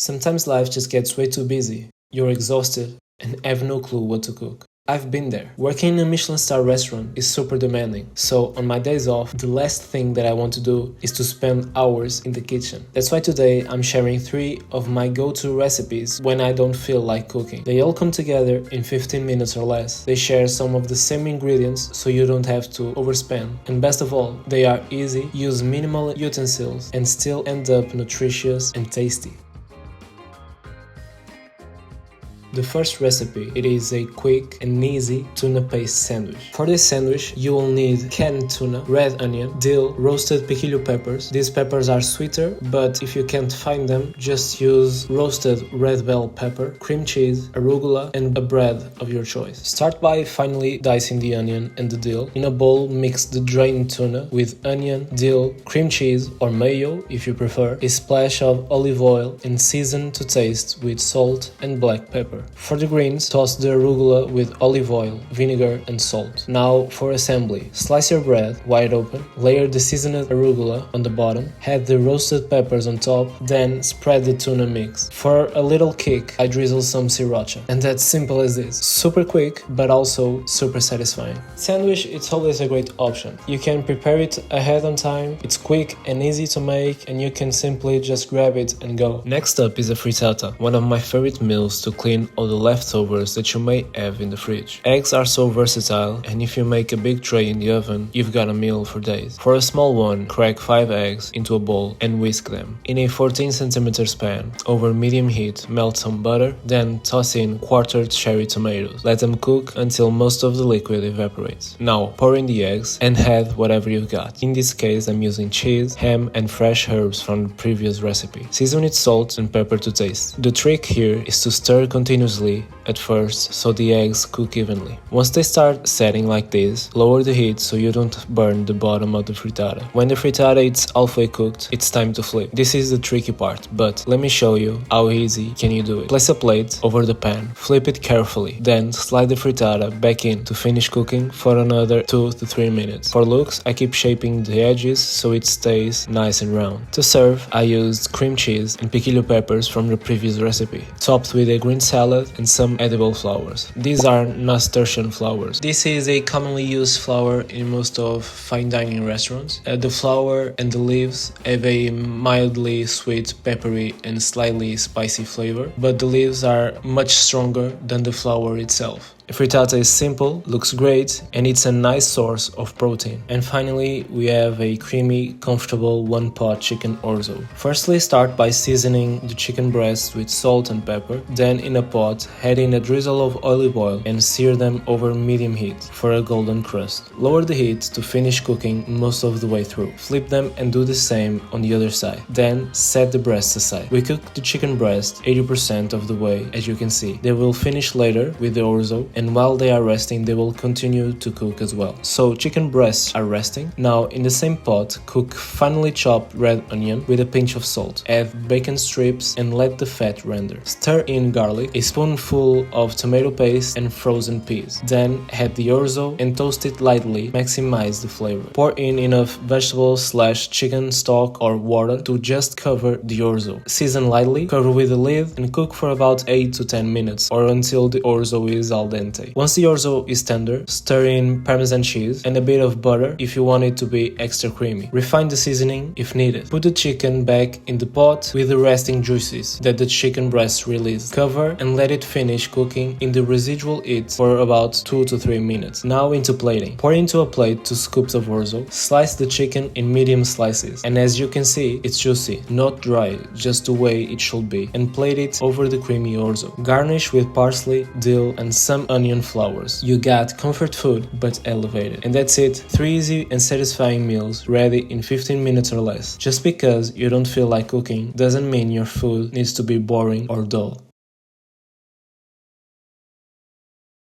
Sometimes life just gets way too busy. You're exhausted and have no clue what to cook. I've been there. Working in a Michelin star restaurant is super demanding, so on my days off, the last thing that I want to do is to spend hours in the kitchen. That's why today I'm sharing 3 of my go-to recipes when I don't feel like cooking. They all come together in 15 minutes or less. They share some of the same ingredients so you don't have to overspend. And best of all, they are easy, use minimal utensils, and still end up nutritious and tasty. The first recipe, it is a quick and easy tuna paste sandwich. For this sandwich, you will need canned tuna, red onion, dill, roasted piquillo peppers. These peppers are sweeter, but if you can't find them, just use roasted red bell pepper, cream cheese, arugula, and a bread of your choice. Start by finely dicing the onion and the dill. In a bowl, mix the drained tuna with onion, dill, cream cheese or mayo if you prefer, a splash of olive oil, and season to taste with salt and black pepper. For the greens, toss the arugula with olive oil, vinegar and salt. Now for assembly. Slice your bread wide open, layer the seasoned arugula on the bottom, add the roasted peppers on top, then spread the tuna mix. For a little kick, I drizzle some sriracha. And that's simple as this. Super quick, but also super satisfying. Sandwich, it's always a great option. You can prepare it ahead on time, it's quick and easy to make, and you can simply just grab it and go. Next up is a frittata, one of my favorite meals to clean all the leftovers that you may have in the fridge. Eggs are so versatile, and if you make a big tray in the oven, you've got a meal for days. For a small one, crack 5 eggs into a bowl and whisk them. In a 14 cm pan, over medium heat, melt some butter, then toss in quartered cherry tomatoes. Let them cook until most of the liquid evaporates. Now, pour in the eggs and add whatever you've got. In this case, I'm using cheese, ham and fresh herbs from the previous recipe. Season with salt and pepper to taste. The trick here is to stir continuously at first so the eggs cook evenly. Once they start setting like this, lower the heat so you don't burn the bottom of the frittata. When the frittata is halfway cooked, it's time to flip. This is the tricky part, but let me show you how easy can you do it. Place a plate over the pan, flip it carefully, then slide the frittata back in to finish cooking for another 2 to 3 minutes. For looks, I keep shaping the edges so it stays nice and round. To serve, I used cream cheese and piquillo peppers from the previous recipe, topped with a green salad and some edible flowers. These are nasturtium flowers. This is a commonly used flower in most of fine dining restaurants. The flower and the leaves have a mildly sweet, peppery and slightly spicy flavor, but the leaves are much stronger than the flower itself. Frittata is simple, looks great, and it's a nice source of protein. And finally, we have a creamy, comfortable one-pot chicken orzo. Firstly, start by seasoning the chicken breast with salt and pepper. Then in a pot, add in a drizzle of olive oil and sear them over medium heat for a golden crust. Lower the heat to finish cooking most of the way through. Flip them and do the same on the other side. Then set the breasts aside. We cook the chicken breast 80% of the way, as you can see. They will finish later with the orzo, and while they are resting, they will continue to cook as well. So chicken breasts are resting. Now in the same pot, cook finely chopped red onion with a pinch of salt. Add bacon strips and let the fat render. Stir in garlic, a spoonful of tomato paste and frozen peas. Then add the orzo and toast it lightly, maximize the flavor. Pour in enough vegetables/chicken stock or water to just cover the orzo. Season lightly, cover with a lid and cook for about 8 to 10 minutes or until the orzo is al dente. Once the orzo is tender, stir in Parmesan cheese and a bit of butter if you want it to be extra creamy. Refine the seasoning if needed. Put the chicken back in the pot with the resting juices that the chicken breast released. Cover and let it finish cooking in the residual heat for about 2 to 3 minutes. Now into plating. Pour into a plate 2 scoops of orzo. Slice the chicken in medium slices. And as you can see, it's juicy, not dry, just the way it should be. And plate it over the creamy orzo. Garnish with parsley, dill and some onion flowers. You got comfort food but elevated. And that's it. 3 easy and satisfying meals ready in 15 minutes or less. Just because you don't feel like cooking doesn't mean your food needs to be boring or dull.